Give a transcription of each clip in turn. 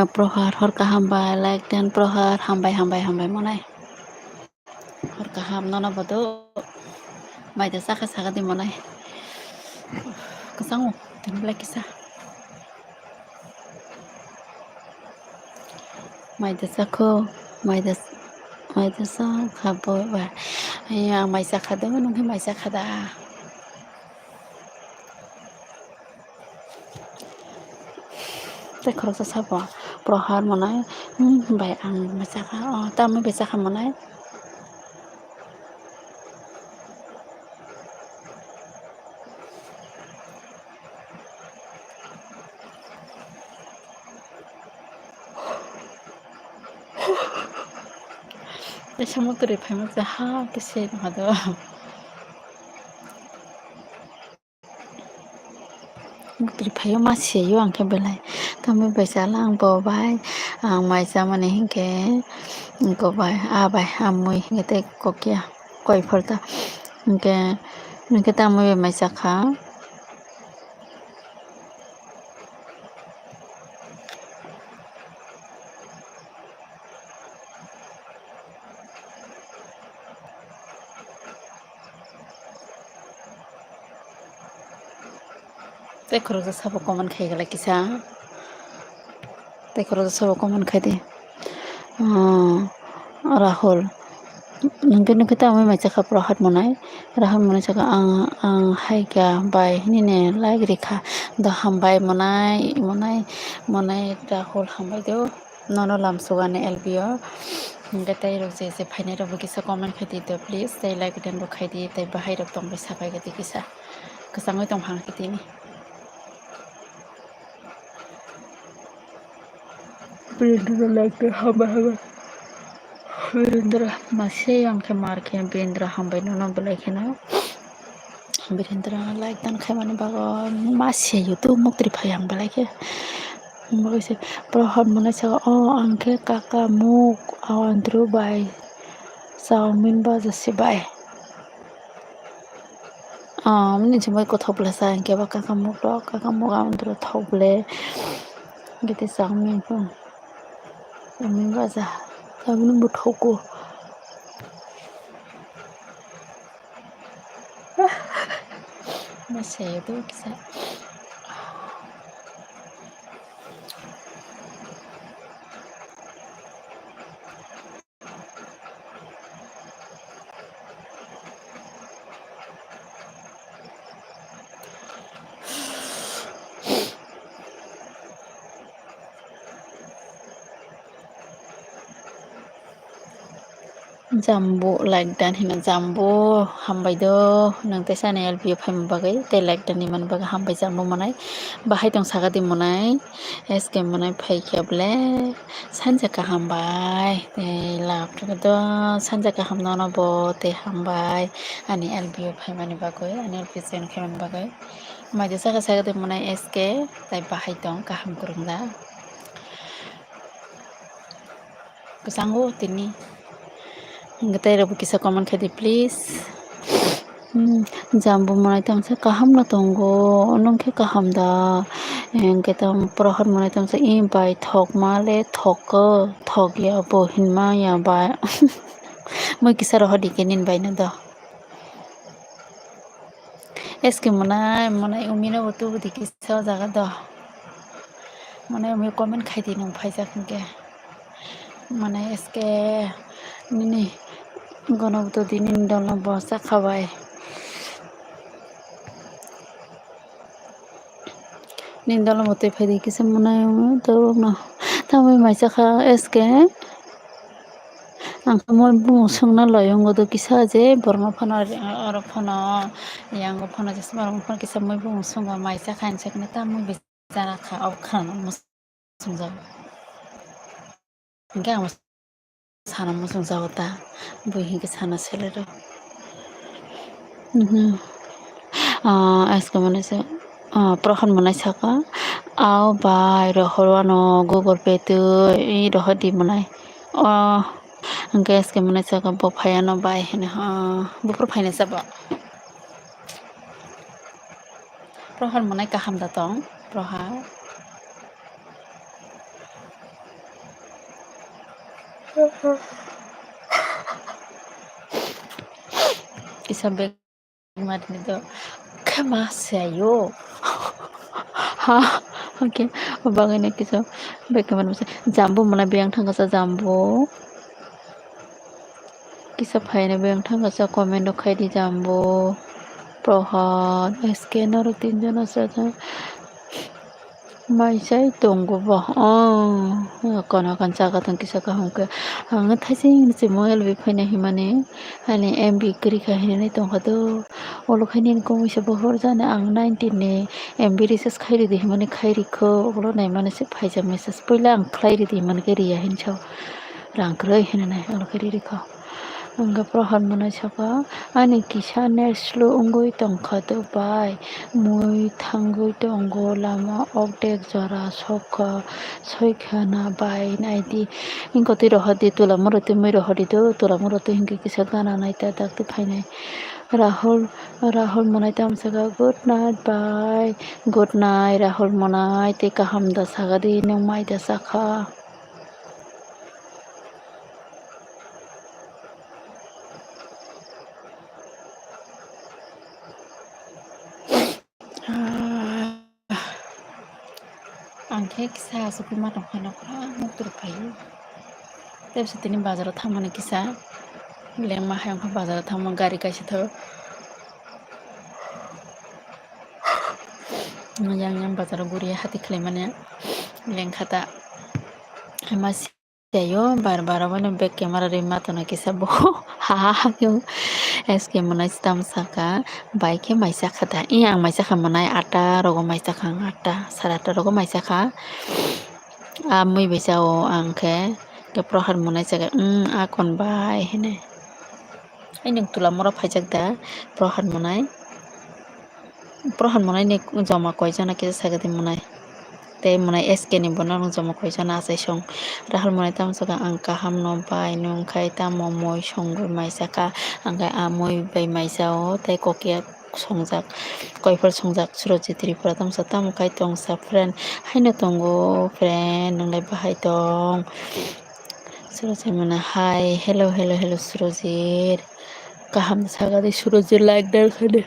Prohar horka hambai like dan prohar hambai monai horka ham nona bodo mai da saka saka di monai kesangu tin black kisa mai da sako mai da sa khabo ba ya mai saka da nung mai saka da te khoro sa sabo prohar monai bai ang mai saka ta mai bai saka monai te samudra phai ma ha kise hado mutri phayo ma seyo angke belai kami baisa lang bo bai ang mai sa mane hinke ko bai a bai amui ngete kokya koi phorta hinke ta moi mai sa kha te khoro sa sabo common khai gala kisa te khoro sa sabo common khai de Rahul nungke ta moi mai chaka prohat monai rahul monai chaka ang hai kya bai ni ne like rekha da hambai monai Rahul hambai do nono lam sugane LBO gatai rok se phaine rok kisa comment khai de please tai like dan rok khai de tai bahai rok tong bai sabai ga kisa kesangoi tong hang kitini Birendra like hambai Birendra masih yang kemar ke Birendra hambai nono belai kena Birendra like dan kemana bago masih itu mukti payang belai ke Mesti prohon mana cakap angke kakak muk awan bai saumin baza si bai ini cuma ikut hopla sa angke ba kakak muk awan thoble gitu saumin pun saumin baza saumin but hoko masih itu kisah Jambu like dan hina jambu hambai do nang te sana LBO phai bagai te like dan ni man bagai hambai jambu manai bahai tong saga di manai SK manai phai keble sanja ka hambai te lap do sanja ka hamna no bo te hambai ani LBO phai mani bagai ani LBO chen khai mani bagai mai de saga di manai SK tai bahai tong ka ham kurungda kesangu tini Gatai rabu kisa comment khai de please jambu manai tamsa kaham na tongo nongke kaham da engke tam prohar manai tamsa I bai thok male thok ya bohin ma ya bai moi kisa roh dikenin bai na do eske manai umina botu budi kisa jaga do manai umi comment khai de nong phai jakhnke manai eske nini gonobuto dinin dolna bosa khabai Nindala mote phai de kisa manai to na tamai mai chakha eske ang moi bu sungna loyong do kisa je borma phana aro phana yang phana je smar phana kisa moi bu sunga mai chakha sakna ta moi bijana kha au khana musungja Enggak mas sana musung jawata bui hingke sana selero eske mane se prohan manai saka au bai rohorwano Google Pay tu I rohodi manai gas ke manai saka bo phayano bai hene bufur phayne saba prohan manai kaham da tong proha Kisah beg kemarin itu kemasiayo. Ha, oke. Bangun kisah beg kemarin jambu mana beyang thangkasa jambu. Kisah phaina beyang thangkasa comment khaidi jambu. Prohad, scanner tinjana saja. Maisai tunggu bah, kono kan jaga tang kisah kahung ke, thasing si moel bi phai nahi mane, hani MB kiri kahini nai tong hado, olo khani ko misa bohor jane ang 19 ne MB research khairi di mane khairi ko, olo nai mane se phai jam message poila ang khairi di mane kiri ya hin chau, rang kroi hin nai olo kiri ri ko. Angga prohan mana saka ani kisah neslo ungoi tongkha to bai mui thangoi tongo lama okdek jara sokha soikhana bai naidi ingkoti rohadi tula murati moi rohadi do tula murati hingi kisah gana naita dakti phainai Rahul manai tam saka good night bye good night Rahul manai te kaham da saga di nung mai da saka angke kisah supi matang khana khana mutur phayu teb setini bazar thamane kisah leng ma hayang kha bazar thamang gari kaisi tho yang bazar guri hati khlai mane leng khata mas Yo bar bane back camera re matona kisah bo ha yo eske manai stam saka bike maisa khata yang maisa kha manai ata rogo maisa kha ata sarata rogo maisa kha mui besao angke ke prohar munai jaga akon bai hene ai nung tula mora phaijak da prohar munai ne jama koi jana ke sagadi munai te munai SK ni bono nung jama koi jana asai song rahal munai tam saka ang kaham no bai nung khai tam moi songgoi maisa ka angkai amoi bai maisao te kokia songjak koifor songjak suroji tripura tam sa tam kai tong sa friend haino tongo friend nunglai bahai tong suroji mana hi hello suroji kaham sagadi suroji like dar khade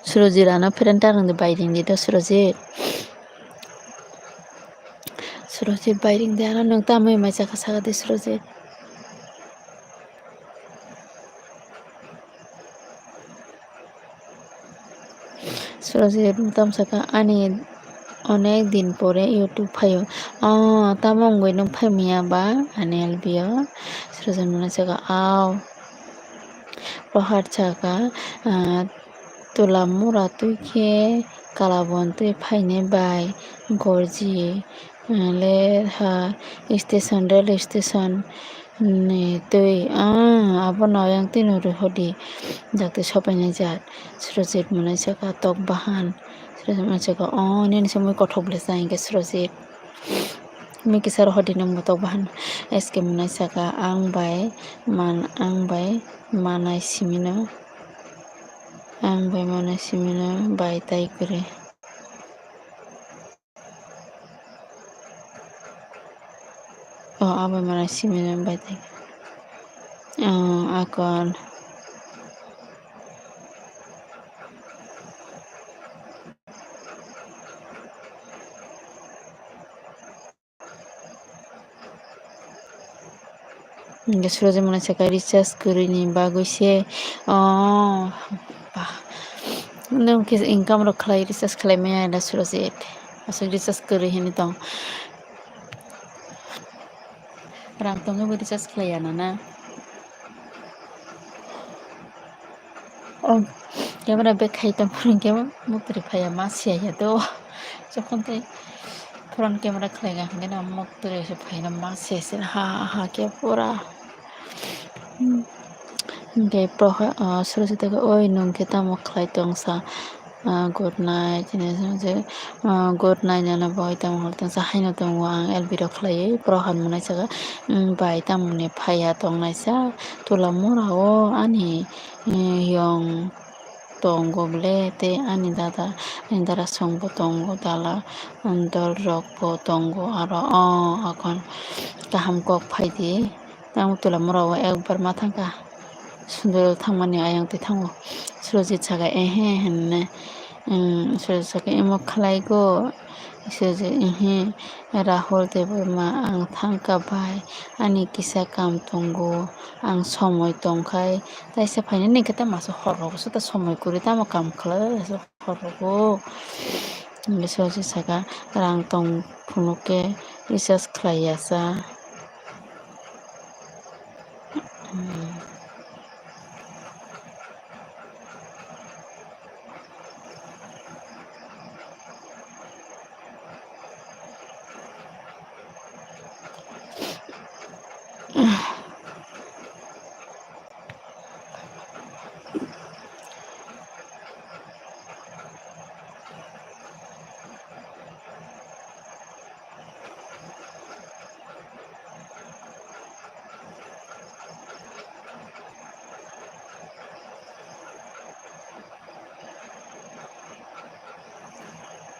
suroji rana friend tarang de bairing di to suroji bairing de ana nung tamai maisa ka sagadi suroji tam saka ani অনেক দিন পরে ইউটিউব ফাইও tamong goi nung phai miya ba anel bio srojan mana saka aw prohar chaka tula mura tui khe kalabon tui phaine bai gorji le ha station rail station ne tui abo noyang tinuru hodi dakte sopai nai jat srojit mana saka tok bahan Saka ini semua kotor belas angke surojit. Miki saro hodi nang motok bahan. Eske munai saka ang bai manai simino. Ang bai manai simino bai tai kure. Abai manai simino bai tai. Akon. Suroji mana saka recharge kurini baguise nung kis income ro khlai recharge khlai me da suroji asal recharge kuri hini tong rang tong bo recharge khlai ana na camera back khai tong phone camera mutri phaya ma sia ya to jokhon tai front camera khlai ga ngena mutri se phaina ma sia se ha ke pura de proha suroji ta oi nung ke ta mo khlai tong sa good night good night jana boy tam hortan sa haino tong wang LB ro khlai prohan munai saga bai tam ne phaya tong nai sa tula mora o ani yong tongo ble te ani dara songbo tongo dala dol rokbo tongo aro akon kaham kok phaidi tamo tula moro ekbar ma thangka sundor thangmani ayang te thango Surojit saka henne Surojit saka emo khlaigo Surojit Rahul Deborma ang thangka bai ani kisa kam tongo ang somoy tongkhai taisa phaine nikata maso horrogo suta somoy kuri tamo kam khlai horrogo Surojit saka rang tong phunuke recharge khlaiyasa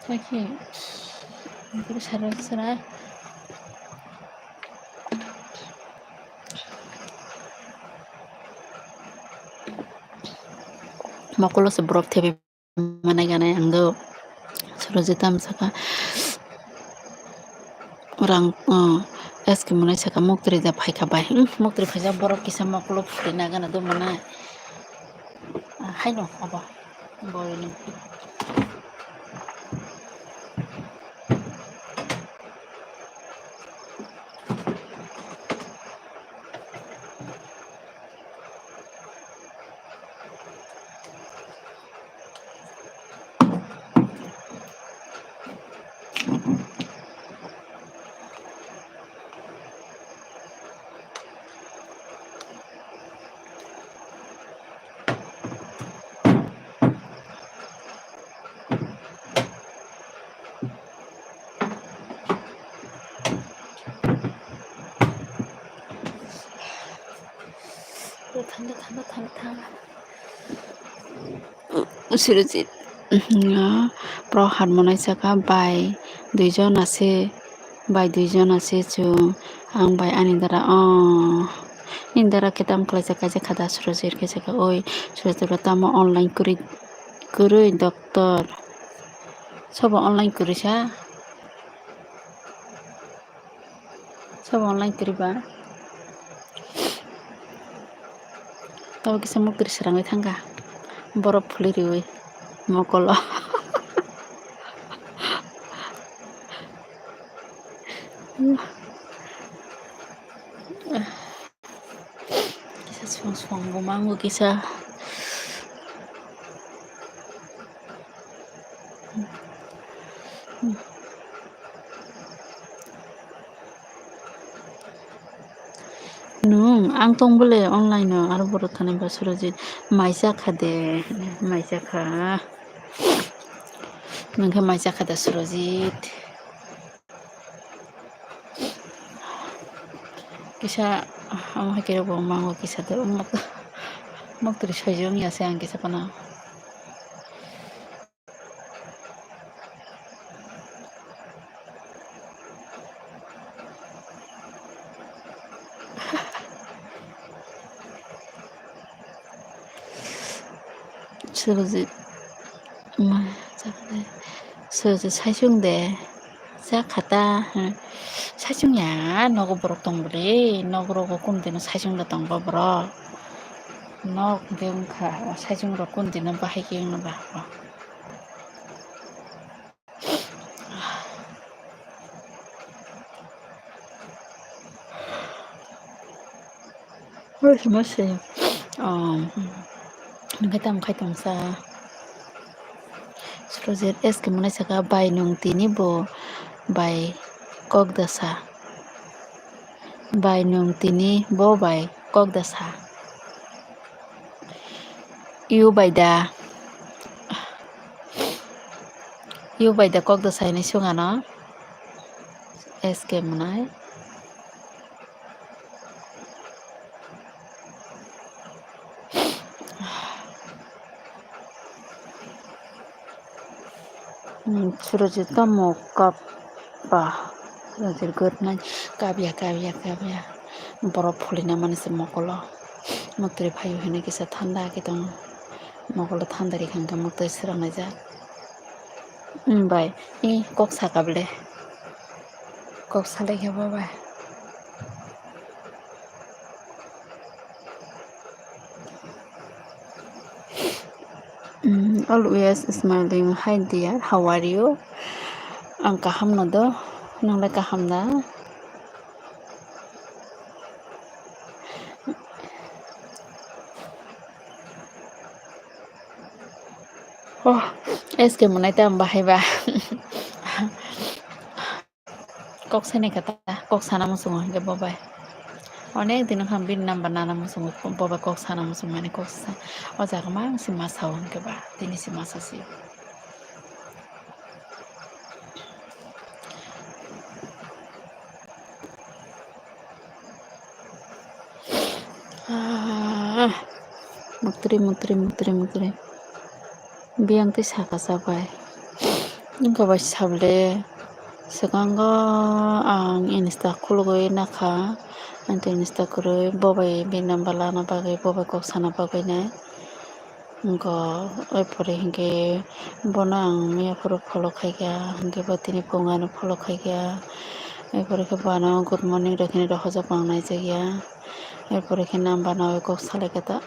Taki, ini sarai. Makulo sebrok tebi mana gana yang do Surojitam saka orang es kemudian saka muktri da phai kabai muktri phai borok kisa makulo futina gana do mana hai no apa boleh ঠান্ডা Surojit pro harmonai saka bai duijon ase chu ang bai ani dara indara ketam klaisa kaisa khada Surojit ke saka oi Surojit tamo online kurui doctor sobo online kurisa sobo online kuriba tau kisa muktri serangai thangka borok fuliriwi mokolo kisa suang bumangu kisa nung ang tong bole online no aro borok thane ba Surojit maisa khade maisa kha nungkha maisa khada Surojit kisa ang hakira bo mango kisa do muktri sojong ya se ang kisa pana Surojit Surojit 사중대 시작하다 사중야 너고 보러 동부리 너그러고 꼰대는 사중도 동부로 너 대응카 사중으로 꼰대는 봐 해기는 봐 그래서 뭐지 Ngetam khai tongsa Surojit es kemudian saka bai nung tini bo bai kok dasa bai nung tini bo bai kok dasa yu bai da kok dasa ini sungano es kemudian Surajit tamo kapa surajit gotnai kabya borok phulina manise mokolo mutri phayu hine kisa thanda kitong mokolo thanda ri khangka mutri srangnai jak bai kok sakable kok salai kheba bai always smiling. Hi dear, how are you? Ang kaham na do, nang kaham na. Oh, eske munai ta bahai ba. Kok sene kata, kok sana musung ke bobai. Onek din kham bin number nana musung bobai kok sana musung mane kok sa. O jaga mang si masawon ke ba, tini si masasi. Mutri. Biang ti saka sabai. Ingka ba sable. Sekangga ang insta khulgoi nakha. Anto insta kuroi bobai bin number lana bagai bobai kok sana bagai na. Ingka oi pore hingke bono ang miya puro follow khaigya hingke batini pongano follow khaigya. Oi pore ke bano good morning rakhine rohoja pangnai jagya. Oi pore ke number na oi kok salai kata.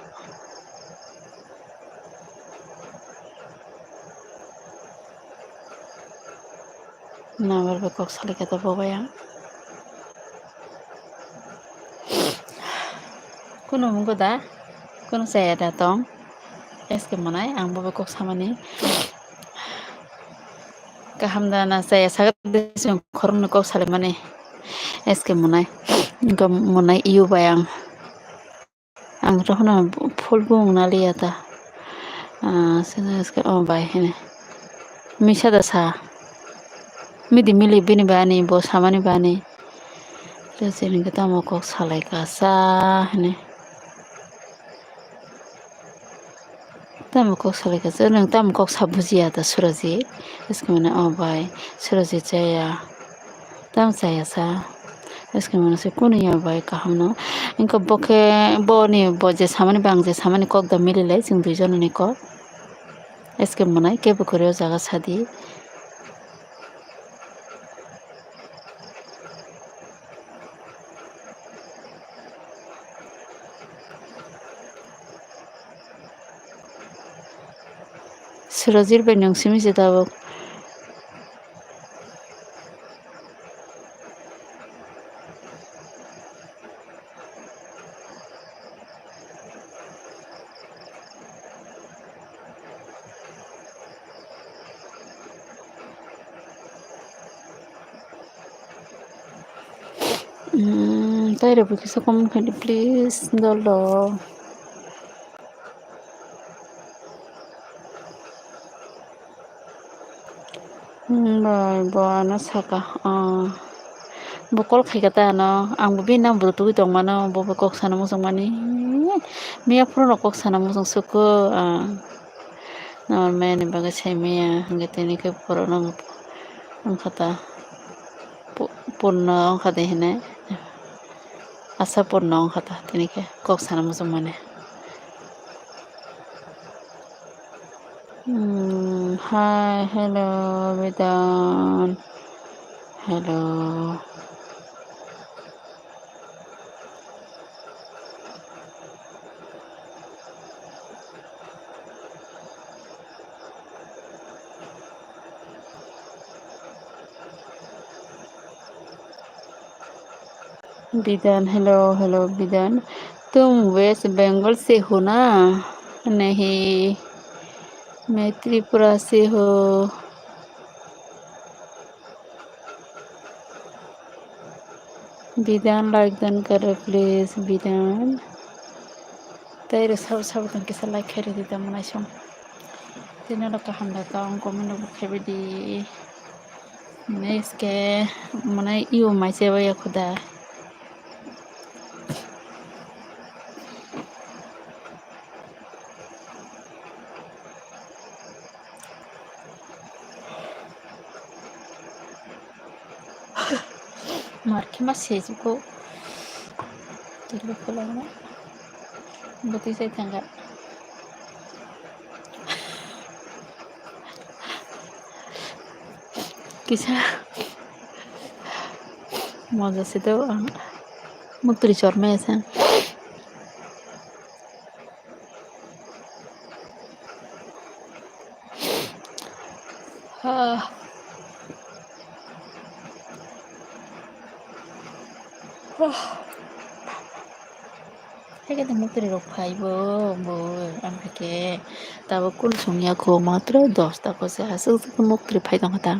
Number be kok salai kata bobai ang. Kuno mungko da kuno saya datang eske manai ang bobai kok samani kaham dana saya sagat desung khorun kok salai mane eske manai ingka manai iu bayang ang rohna phul bung na liyata sene eske o bai hene misa da sa midi mili bini bani bo samani bani resini kita mo kok salai kasa hene Tam kok salai kasa nang tam kok sabuji ada surajit eske mana o bai surajit jaya tam saya sa eske mana se kunia bai kaham no ingka boke boni boje samani bang je samani kok da mili lai jing duijon ni kok eske mana ke bukureo jaga sadi surajit bai nang simi je dabo Tayo po kasi comment please dolo bai boana saka bokol khaigata no ang bin nam bru tu tong mano bo kok sana musung mani miya puro kok sana musung suku no men baga sai miya ngate ni ke puro no ang kata purna ang kata hene asa purna ang kata tini ke kok sana musung mane Hi, hello, Vedan. Hello. Bidan, hello बिदान तुम वेस्ट बंगाल से हो ना नहीं मैं त्रिपुरा से हो बिदान लाइक डन करो प्लीज बिदान तेरे सब तन किसा लाइक करे दीदा मनाई सम तेना लका हमदा ताऊं कमेंट बखेबे दी नेक्स्ट के मनाई इउ माइसे वया खुदा मा सेजोखौ दिलुखौ लांना बतीसे थांगा किसा मजा से तो मुक्तरी चौर में ऐसा हाँ Hege de mukteri rok phaibo bo amphike tabo kul sungya ko matra 10 ta ko se asuk mukteri phai dong ta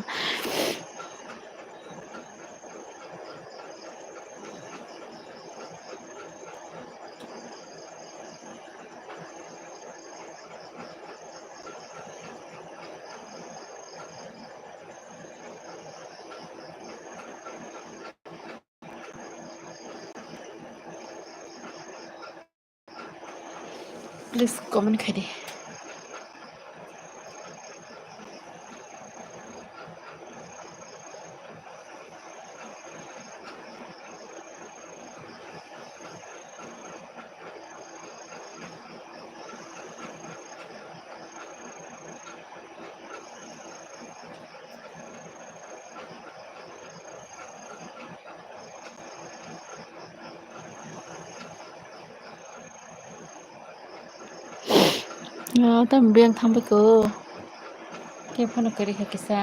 please comment khai de tam biang thang ko ke phone kari kha kisa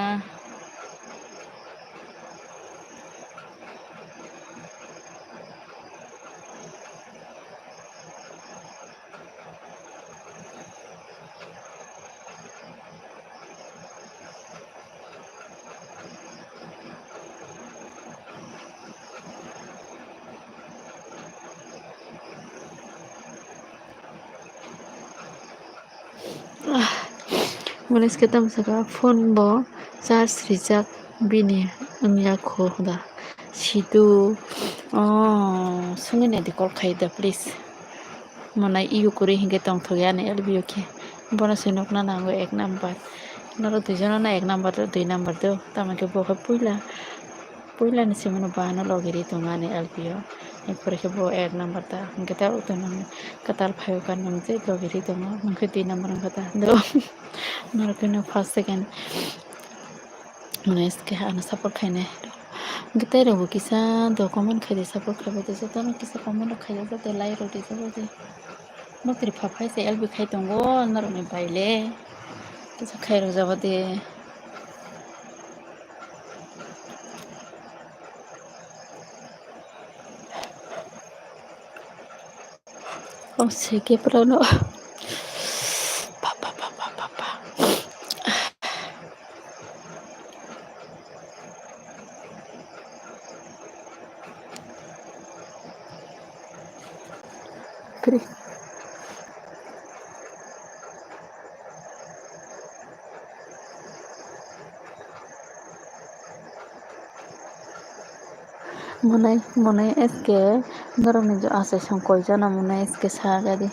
Munis kita saka phone bo charge rijak bini anya kho da situ sungi ne de call khai da please mana iu kuri hinge tong thoya ne lbu ke bona sinok na nango ek number naro dujon na ek number to dui number to tamake bo kha puila ni simano bana logiri tongane lbu ekpore ke bo ek number ta hinge ta utono katal phayo kan nangje logiri tongo mungke dui number kata do naro kino first second munis ke ana support khaine gite robo kisa document khai de support khai de so tan kisa comment khai de te lai ro de so de mukteri phaphai se lb khai tongo naro ni baile kisa khai ro jaba de oh se ke prano Kri Munai eske naro ni jo ase koi jana munai eske saga di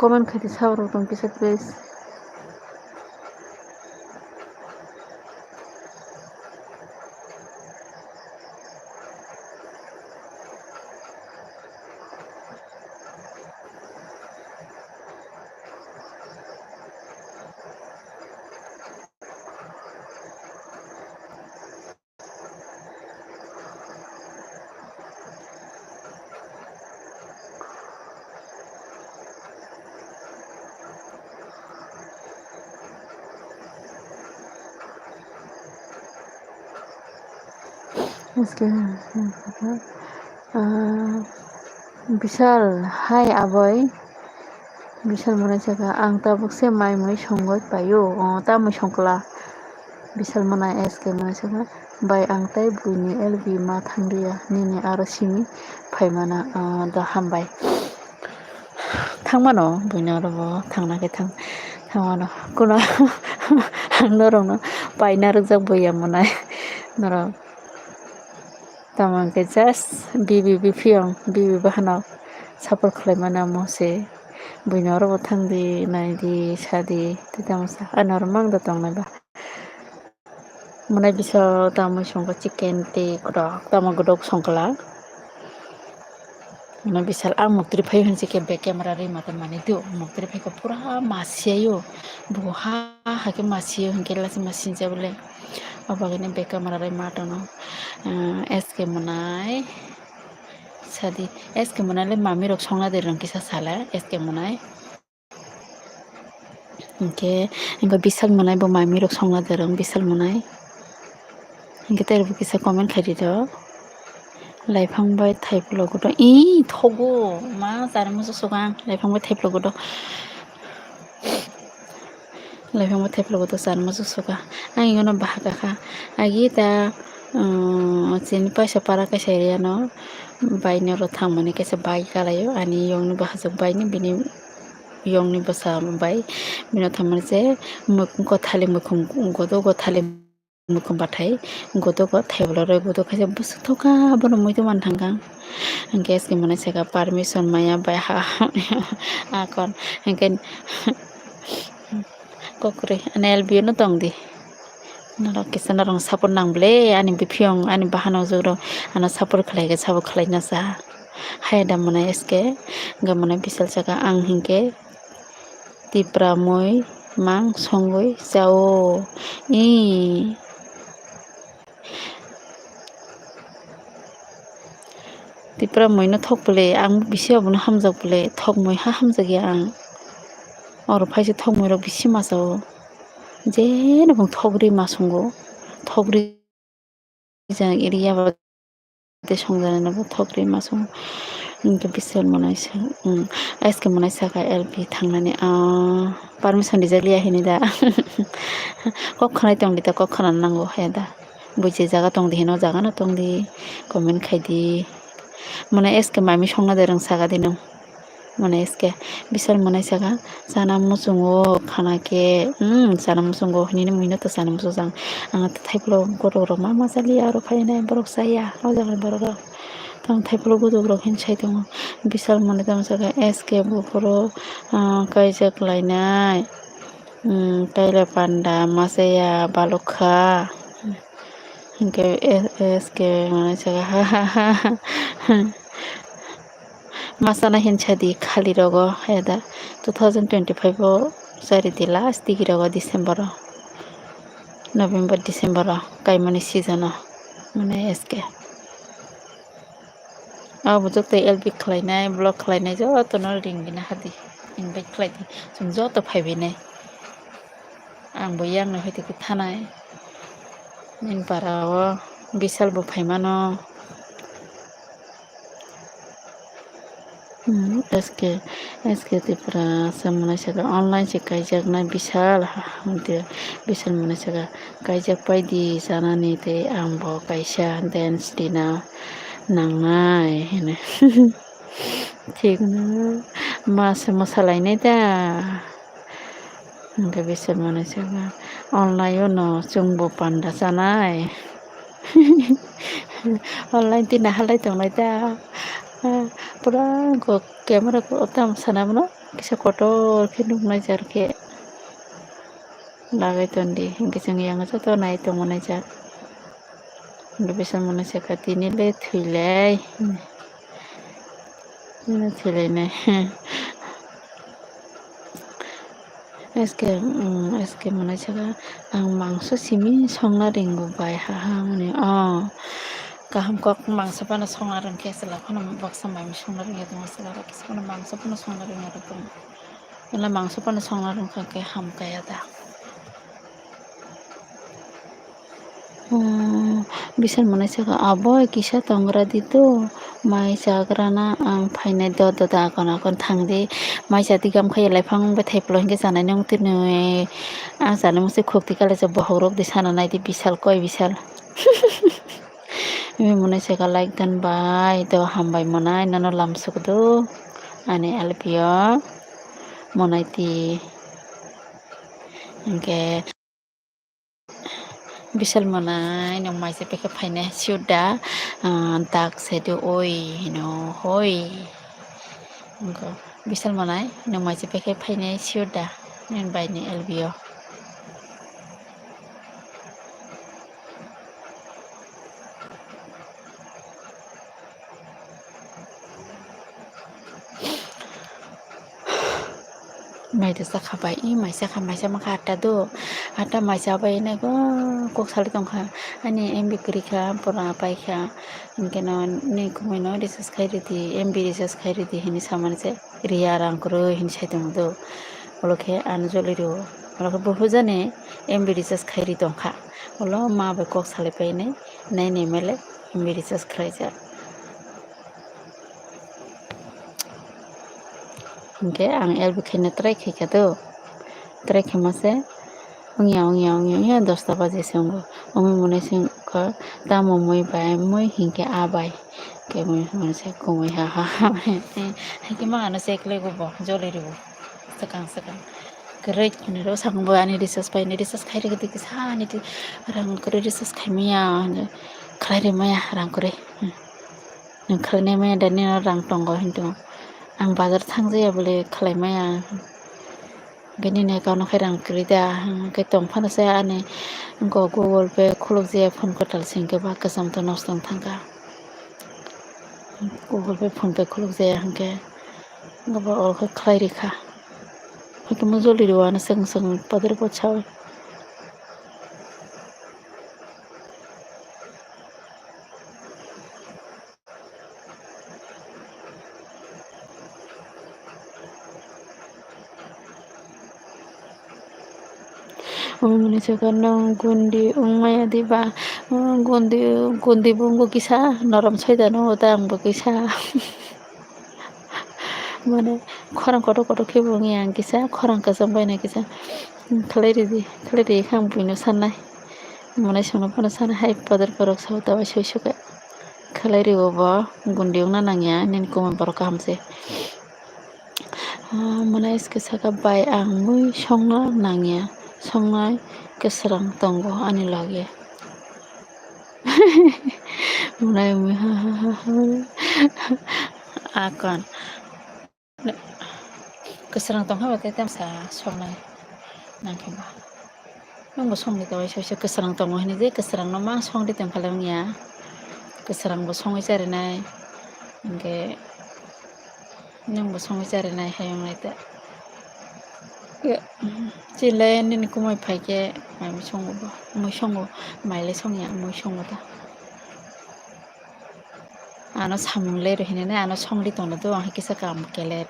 comment khai de sabro tong kisa please eske Bishal hai aboy Bishal munai saka ang tabuk se mai moi songoi payo ta moi songkla बिशाल मोना एसके मोनसेबा बाय आंताय बुइनि एलबि मा थांदिया निनि आरो सिमि फाइमाना दा हामबाय थांमानो बुइनो आरो थांनाखै थांमानो कुना नरनो बायना रोजाक बैया मोनाय नर तामांके जास्ट बिबि फियं बिबि बाहानाव सापर्ट खालायमाना मसे बुइनावराबो थांदि नायदि सादि तितामसा आनार मांदा तंनायबा माने बिसा तामुइ संगा चिकेन ति कडक तामा गडक संकला mana bisal ang mukti fai hansi ke back camera ri mata mani tu mukti fai ko pura masiyo buha hake masiyo hanke lasi masin jabule abagene back camera ri mata no eske manai sadi eske manai le mami rok songna de rang kisa sala eske manai hanke inga bisal manai bo mami rok songna de rang bisal manai hanke terbu kisa comment khairi do लाइफांबाय थाइफ्लगोद इ थगो मा जानो मोसो सगा लाइफांबाय थाइफ्लगोद लाइफांबाय थाइफ्लगोद जानो मोसो सगा आं इगोन बाहागाखा आगि दा चिनि पैसा पारा कैसे एरियानो बायनो र थांमाने कैसे बाय गालायो आनि यंनि बाहाजों बायनि बिनि यंनि बसा बाय बिनो थांमाने जे मकुं गथाले मकुं गदो गथाले मुखुमबाथाय गदक थेबलर गदक खायसे बुसथका बन मुइतो मान थांगा गेस के मने सेका परमिशन माया बाय हा आकन हेंकेन कोकरे नेल बियो न तंगदी नरक किसन रंग सपोर्ट नांबले आनि बिफियं आनि बाहानाव जरो आना सपोर्ट खलायगे साबो खलायना सा हायदा मने एसके गमने बिसल सका आं हिंके तिप्रा मुइ मां संगै जाओ इ तिप्रा मैनो थकबले आं बिसे अबनो हामजाकबले थक मै हा हामजागे आं और फाइसे थक मैरो बिसे मासाव जेन बुं थगरि मासंगो थगरि जा एरिया दे संजानानबो थगरि मासं इनके बिसल मनायसा आइसके मनायसाका एलपि थांनानै पारमिशन दिजालिया हेनि दा कक खानाय तंदि ता कक खाना नांगौ हाया दा बुझे जागा तंदि हेनो जागा न तंदि कमेन्ट खायदि माने एसके मामी संना दे रंग सागा दिनो माने एसके बिसल मनाय सागा जाना मुसुंगो खाना के जाना मुसुंगो हिनि मुइनो तो जाना मुसु जां आं थाइफ्लो गदर मा जालिया आरो फायनाय बरक जाया मोजां बरक तां थाइफ्लो गदर हिन साइ दङ बिसल मने ताम सागा एसके बुफरो काइजाक लायनाय टाइला पान्डा मासेया बालुखा इनके एसके मने सागा हा मासाना हिंसादी खाली रगो हेदा 2025 जारी दि लास्ट दिगी रगो डिसेम्बर नवेम्बर डिसेम्बर काइमानी सीजन माने एसके अब जत एलबि खलायनाय ब्लग खलायनाय जत न रिंगिना हादि इनभाइट खलायदि जों जत फायबिनाय आंबो यांनो होइते थानाय इन बाराव बिसालबो फायमानो एसके तिप्रा समने सगा ऑनलाइन से काइजाकना बिशाल बिशाल मने सगा काइजाक बायदि जानानै ते आंबो काइसा डेन्स दिना नांनाय हेने ठीक ना मास मोसालायनाय दा इनके बिशाल मने सगा ऑनलाइन न जोंबो पान्डा जानाय ऑनलाइन दिना हालाय दंनाय दा पूरा कैमरा को तम सनामनो किसा कोटो के नुनाय जार के लागाय तंदी इनके जों यांग तो नाय तो मनाय जार इनके बिसा मने से खातिनि ले थैलाय थैलायनाय एसके मनाय सगा आं मांस सिमि संना रिंगु बाय हा माने गाहाम कक मांस पाना संना रंग केसे लाखना बक्सा मामी संना रिंग दङ सला किस पाना मांस पाना संना रिंग दङ इला मांस पाना संना रंग के हम काया दा बिसोर मोननैसोखौ आबै किसा तंग्रा दितो माइ जाग्राना आं फायनाय द आगन आगन थांदे माइ जादि गामखायो लाइफां बे थाइप्ल हिंगे जानाय नंग तिनो आं जानो मोनसे खोक्ति काले जब बहरब दे साना नायदि बिसाल कय बिसाल मोननैसोखौ लाइक दोनबाय द हामबाय मोनाय नानो लामसुकदो आने एलपिया मनायति हिंगे बिसाल मोनाय नों माइसे पेके फायने सिउदा दाग सेदो ओइ हिनो हय बिसाल मोनाय नों माइसे पेके फायने सिउदा बायने एलबियाव माइदो जाखाबाय माइसा माखा आटा माइसा बायनाय कक साले दंखा आनी एमबि करिखा परा पाइखा इनके नि कुमायनो रिसार्च खायरिदि एमबि रिसार्च खायरिदि हिनी सामान से रिया रांकरो हिनी साइदों दो ओलखे आन जलिरो ओलखे बहु जाने एमबि रिसार्च खायरि दंखा ओलो माबे कक साले पाइने नाइने मेले एमबि रिसार्च खायजा इनके आं एलबि खायनो ट्राय खायखादो ट्राय खायमासे उंया 10टा बाजे संगो उमी मुने सिंखो तामो मुई बाय मुई हिंके आबाय के मुई मनसे कुमै हा हाइके मानो सेकले गबो जलिरिबो सकां गरै रो सांबो आनी रिसार्च पाइने रिसार्च खायरि गति सानी रां करे रिसार्च खायमिया खायरि माया रां करे खायने माया दानि रां दंग हिंदो आं बाजार थांजाया बोले खालायमाया बेनिनो गावनो खायरां क्रिदा के तंफानोसै आने गुगल पे खुलुक जे फोन कटाल सिंके बा कसम तो नस्तों थांगा गुगल पे फोन पे खुलुक जे हंके गबा और खायरिखा हके मुजोली रुआना संग पदर पोछावे उमने सेकनो गुंडी उमाया दिबा गुंडी बुंगो किसा नरम सैदानो होता आंबो किसा माने खरां कटो खेबुंगी आं किसा खरां कसम बायना किसा खालायरि खां बुइनो साननाय मने संनो फनो सानो हाय पदर परक सावता बाय सैसुके खालायरि ओबा गुंडी उना नांगिया निन कुमन परक हमसे मने इसके साका बाय आं मुई संना नांगिया संनाय केसरां तंगो आनी लागे मने मुई हा आकन केसरां तंग हाबाथाय तामसा संनाय नांखेबा नंगो संनि दबाय सैसो केसरां तंग होनो जे केसरां न मा संदि तंग खालामनिया केसरांबो सङै जारिनाय इनके नोंबो सङै जारिनाय हायंनायता चिलाय निन कुमाय फाइके मायबा सङोबा मुई सङो मायले सङिया मुई सङो दा आनो सामुंले रहिने आनो संलि तंनो दो आं किसा काम केले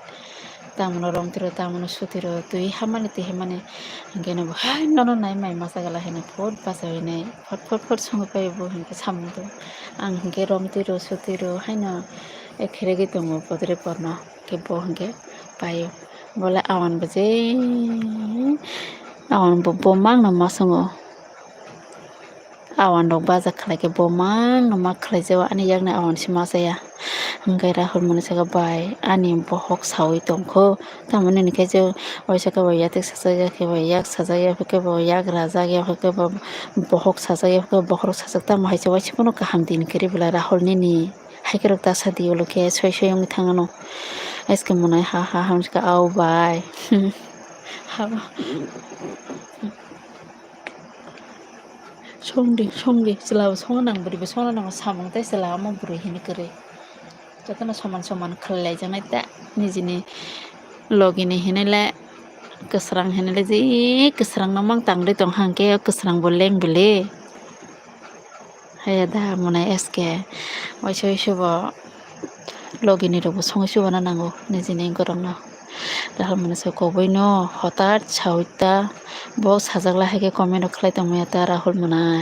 तामनो रंतिरो तामनो सुतिरो तुई हामाने तुई हामाने गेनो हाय ननो नाय माय मासा गला हेने फट पासा हेने फट संग पाइबो हिंके सामुंदो आं हिंके रंतिरो सुतिरो हायनो एखेरेगे दंगो पदरे परनो के बो हिंके पायो बोले आवन बजे आवन बो मांग न मा संगो awan dok baja khalake bomang no mak khlaijawa ani yakna awan si masaya hingkai rahul mani saka bai ani bohok sawi tongkho tamani nikhe je oisaka bai yatek saja ke bai yak saja ya ke bai yak raja ya ke bai bohok saja ya ke bohok saja ta mai se wai sipono kaham din keri bela rahul nini haikerok ta sadi oloke soi soi yong thangano eske monai ha hamska au bai ha संदि जेलाबो संनो नांबोरिबो संनो नांगौ सामुंथाय जेला मो बुरै हिनि करे जतन समान खालायलायजानाय दा निजिनि लगिनि हिनेला कसरां हिनेला जे कसरां न मां तांदे दं हांके कसरां बोलें बेले हाया दा मने एसके वैसो सबो लगिनि रबो संनो सुबाना नांगौ निजिनि गरंनो दाहाल मनसे कबैनो हठाৎ सावैता बहुत साजागला हायके कमेन्ट खालाय दंमोन दा राहुल मोनाय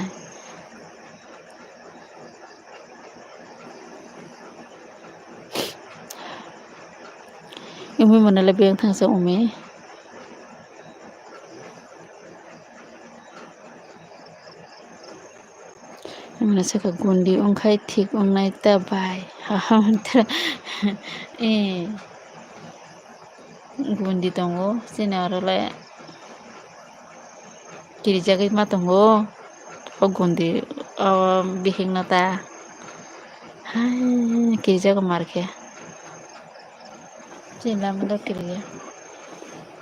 umi manala biyang thangsa umi mana saka gundi ongkai thik ongnai ta bai haha gundi tongo sini arole kiri jagai ma tongo o gundi bihing nata hai kiri jaga marke sini lamda kiri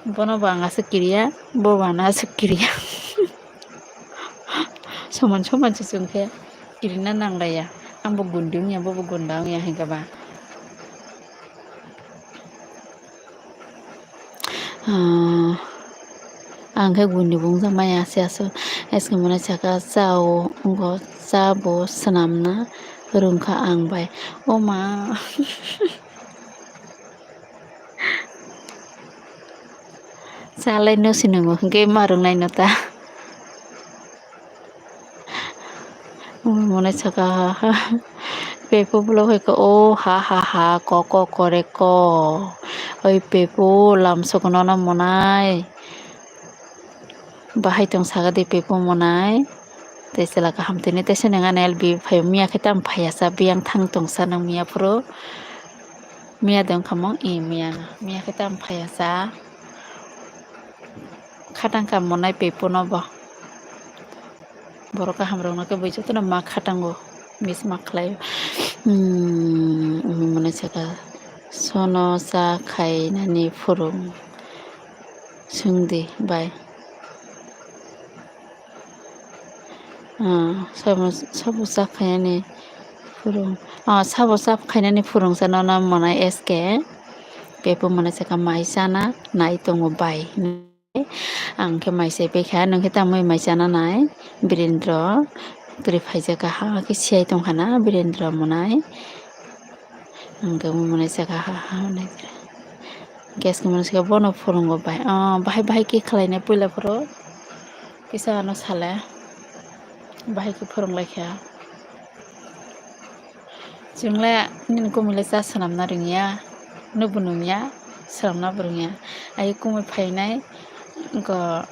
bono banga sekiriya bo bana sekiriya soman sesungke kirina nanglaya ambo gundung ya bo gundang ya hingga ba angke gundi bungsa maya siaso eske mana chaka sao ngo sabo sanamna rungka angbai oma salai no sinungo hingke marung nai nota mana chaka pepo bulo heko o ha ko kore ko oi pepo lam sokono na monai bahai tong saga de pepo monai tesela ka hamtene tesene nga nelbi phai miya khitam phaya sa biang thang tong sa nang miya pro miya dong khamong miya khitam phaya sa khatang ka monai pepo no ba boroka hamrong na ke baijo to na ma khatango mis maklay mana chaka sono sa khai nani furung sungdi bai sabo sa khainani furung sabo sa khainani furung sana na mana eske pepo mana chaka maisana nai tongo bai angke maise pekha nangke tamai maisana nai birendra puri phaija ka ha ki siai tongkhana birendra monai angke monai chaka ha nai gas ke manusika bono furungo bai bahai ki khlainai puila puro kisa ano sala bahai ki furung laikha jungla nin kumile sa sanamna ringya nubununya sanamna burungya ai kumai phainai ko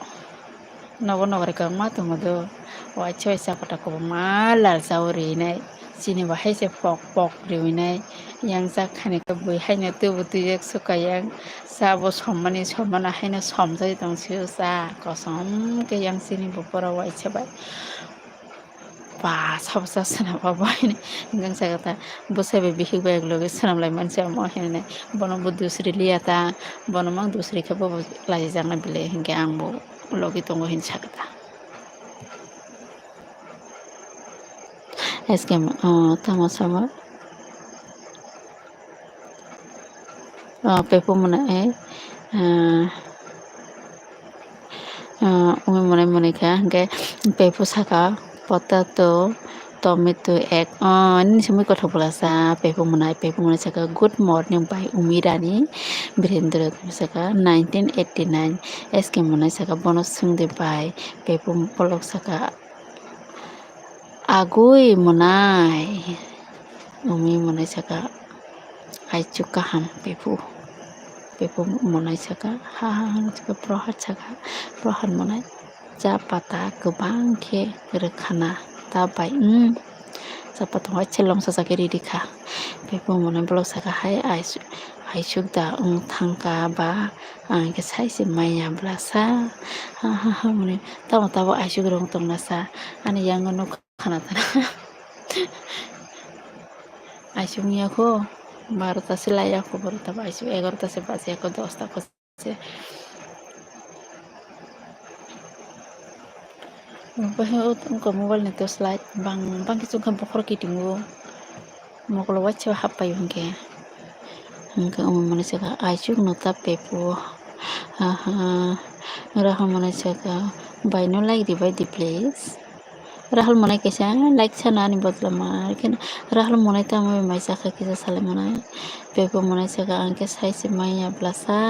nogre ka ma tongodo wa choi sa pata ko ma lal sauri nai sini bahai se pok riwinai yang sa khane ka bui haina tu butu ek sukayang sa bo somana haina somjai tongsiu sa kosom ke yang sini bopora wa ichabai ba sabsa sana ba ni gang sa kata bosebe bihik ba ekloge sanam lai manse mo hene bono bu dusri liyata bono mang dusri ka bo lai jangna bile hinge angbo logi tongo hin sakata eske tamo sama pepo mana mone ka hinge pepo saka potato tomato egg ini semua kau bola sa pepo mana saka good morning by umirani birendra saka 1989 eske mana saka bonus sungde by pepo polok saka agui monai umi mana saka aichu kaham pepo monai saka ha saka prohat monai ja pata gobang ke rekhana tabai sapatong hai chelong sa sakeri dikha pepo monai blok saka hai aisuk da thangka ba ke sai se maya blasa ha mone tamo aisuk rong tong na sa ani yang no khana ta aisuk miya ko 12টা se laya ko 12টা aisuk 11টা se baje ko 10টা ko se bahwa ko mobile nito slide bang kisung kan pokor kitingo mokolo wacha hapa yunge hingga manusia ka aisuk nota pepo rahul manusia ka by no like divide the place rahul manai kesa like sana ni botla mar ken rahul manai ta mai maisa ka kisa sale manai pepo manusia ka angke size maya blasa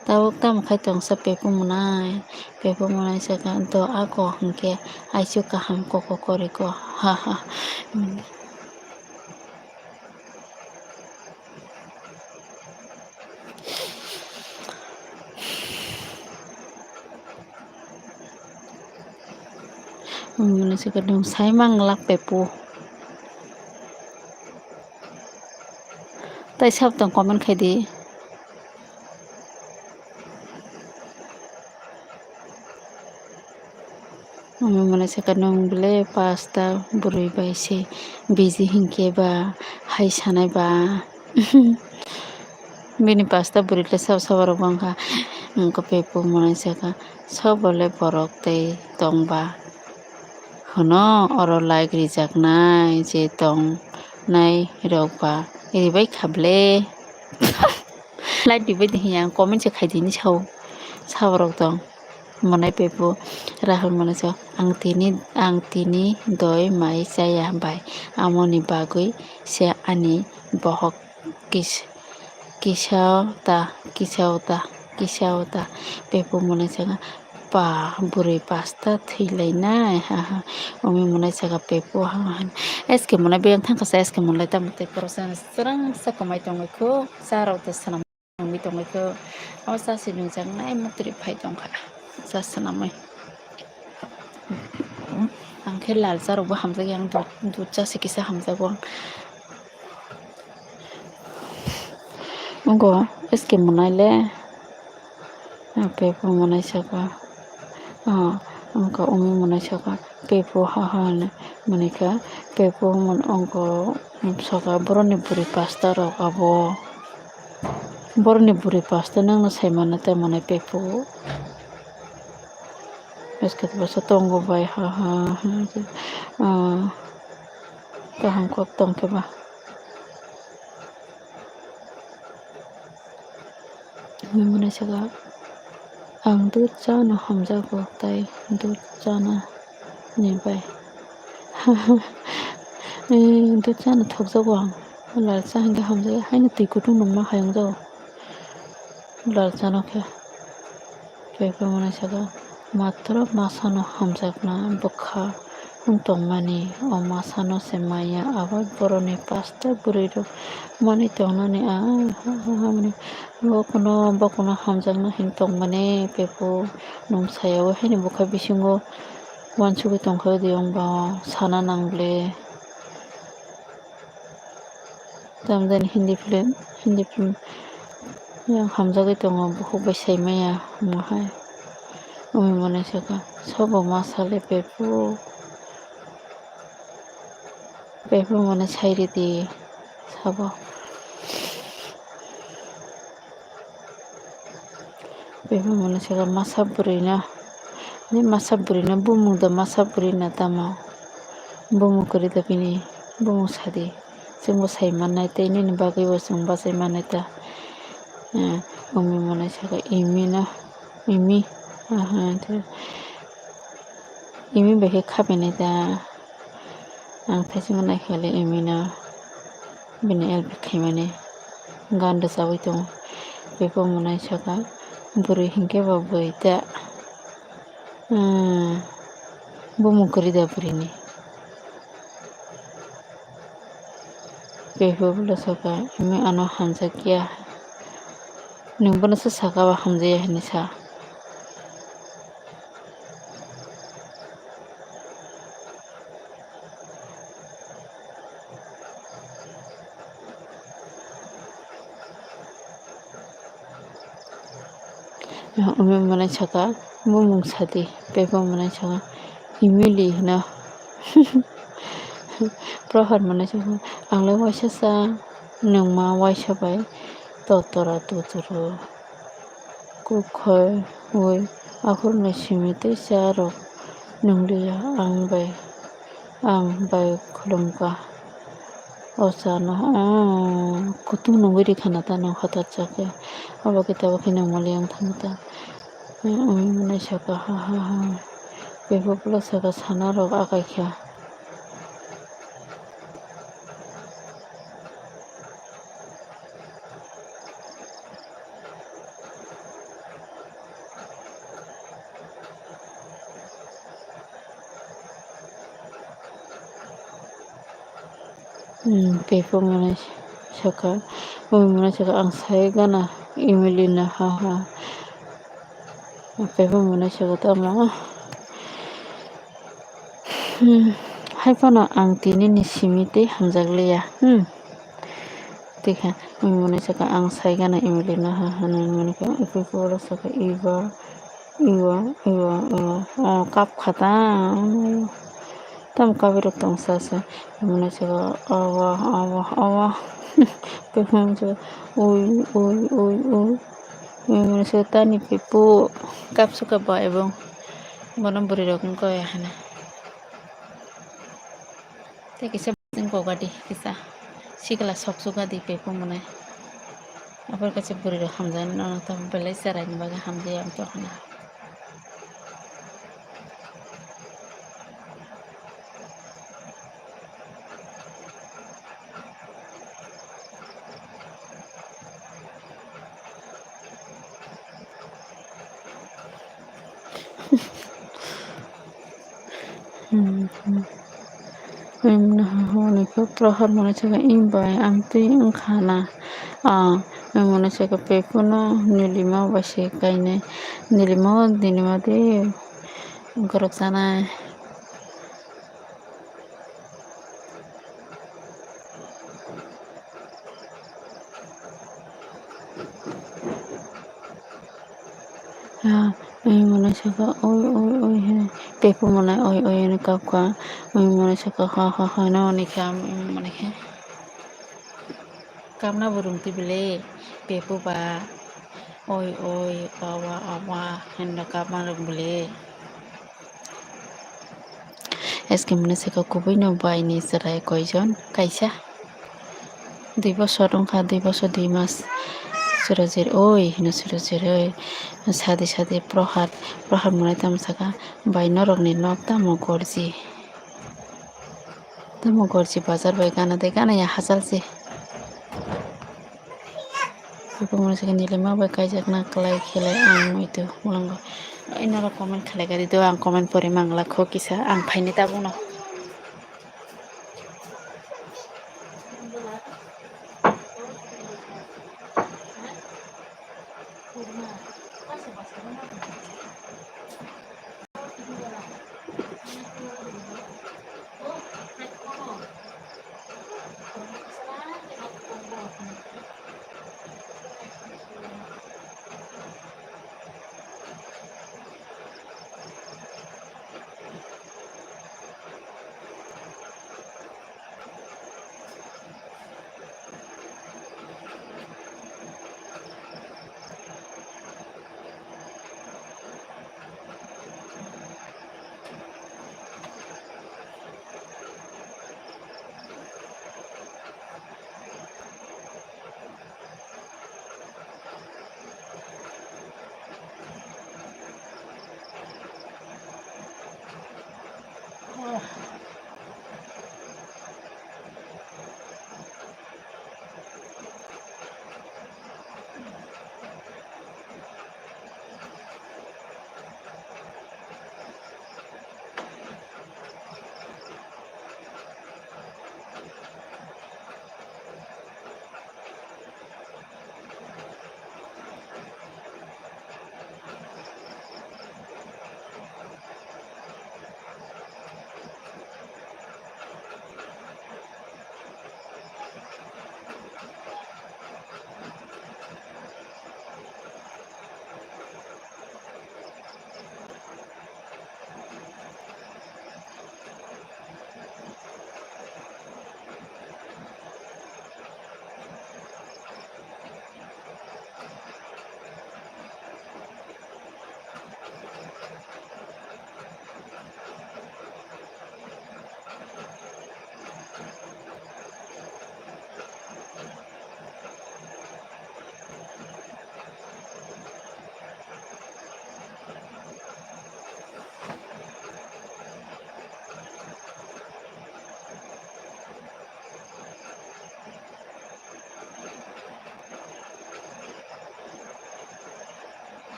tawak tam khai tong sa pepo manai saka do ako hingke aisuk ka ham ko kore ko ha Muna sa kadong say manglak pepo. Tai sab tong comment khai di. Muna sa kadong bele pasta burui bai se biji hingke ba hai sanai ba. Bini pasta burikle sab sabarok bangka ko pepo muna sa ka sabole borok tei tongba. Hono oro like rijak nai je tong nai rokba iribai khable like dibai dihiya comment se khaidini sau saborok tong monai pepo rahul monaso ang tini doi mai chaya bai amoni bagui se ani bohok kisauta pepo monai pa burui pasta thilainai omi monai saka pepo eske monai beyang thangkasa eske monai tamte korosana sarang sakamai tongmaiku sarok te sanam mi tongmaiku o sasi nungjak nai mutri phai tongkha sasanamai angke lal sarokbo hamjak yang dud chasi kisa hamjago ongo eske monai le pepo monai saka angka umi monai saka pepo hahan monika pepo mon onko saka boroni buri pasta rok abo boroni buri pasta nang na saimana te monai pepo eske basa tongo bai kaham kok tongke ba umi monai saka ang dud chana hamjago tai dud chana ni bai dud chana thokjago ang lal cha hingke hamjago haino tui kutung nongma hayong jago lal chana khe pepo monai saka matro masano hamjakna bokha tongmani o masano se maya abar boroni pasta burui rok mani tongnani bokono hamjakna hin tongmani pepo nongsayago haino bokha bisingo uansukui tongkha diyongba sana nangle tamjani hindi film yang hamjagui tongo bukhuk bai saimaya mohai umi monai saka sobo masale pepo monai sairi di sabo pepo monai saka masa burui na bumung da masa burui na tamo bumung kori da bini bumung sadi jongbo saimanai tei nini bagui bo jong bachai manai ta umi monai saka imi bai khe khabainai da ang thaisingo naikhaile imino bini LP khaimani gan rojagui tongo pepo monai saka burui hingke bo boita bumung kori da burini pepo bolo saka imi ano hamjakya nongbono saka ba hamjaya hinui sa umi monai saka bumung sadi pepo monai saka imili hino prohar monai saka angle waisa sa nongma waisa bai totora tuturu kukhoi oi akhorno simi tei charok nongliya ang bai khulumka o chano kutung nongoi rikhana ta nong khatar chake abo kitabo khe nongmali ang thangta umi monai saka pepo bolo saka sana rok akaikha pepo monai saka umi monai saka ang sai gana imilina pepo monai saka tamo Haifano ang tinini simite hamjagleya. Tika mune saka ang saigana imilina hanan mune ka ipipura saka iwa kap khata tam kabirok tong sasa mune saka awa pipun saka uy mune saka tani pipu kap suka ba ebong bonam buri rokon ko hana te kisa ko gadi kisa sikala sok suka di pepo mune apar kace buri ro hamjan na ta belai sarai baga hamje am to hana mune ko prohar mune saka imbai amti khana mune saka pepo no nilima basi kaine nilima dinima de gorok sana mune saka oy hene pepo mune oy ne kapka mune saka ha no ne kam mune ke kamna burung ti bile pepo ba oy awa henda kapma rok bile eske mune saka kubai no bai ni sarai koijon kaisa 2 বছর ongkha 2 বছর 2 মাস surajir oi hino surajir oi sadi prohar mune tam saka bai norok ni nok tamo gorji bazar bai gana de gana ya hasalsi mune saka nilima bai kaijak na klai khilai ang moitu mulango inara comment khalai gadi do ang comment pore mangla kho kisa ang phaini ta buno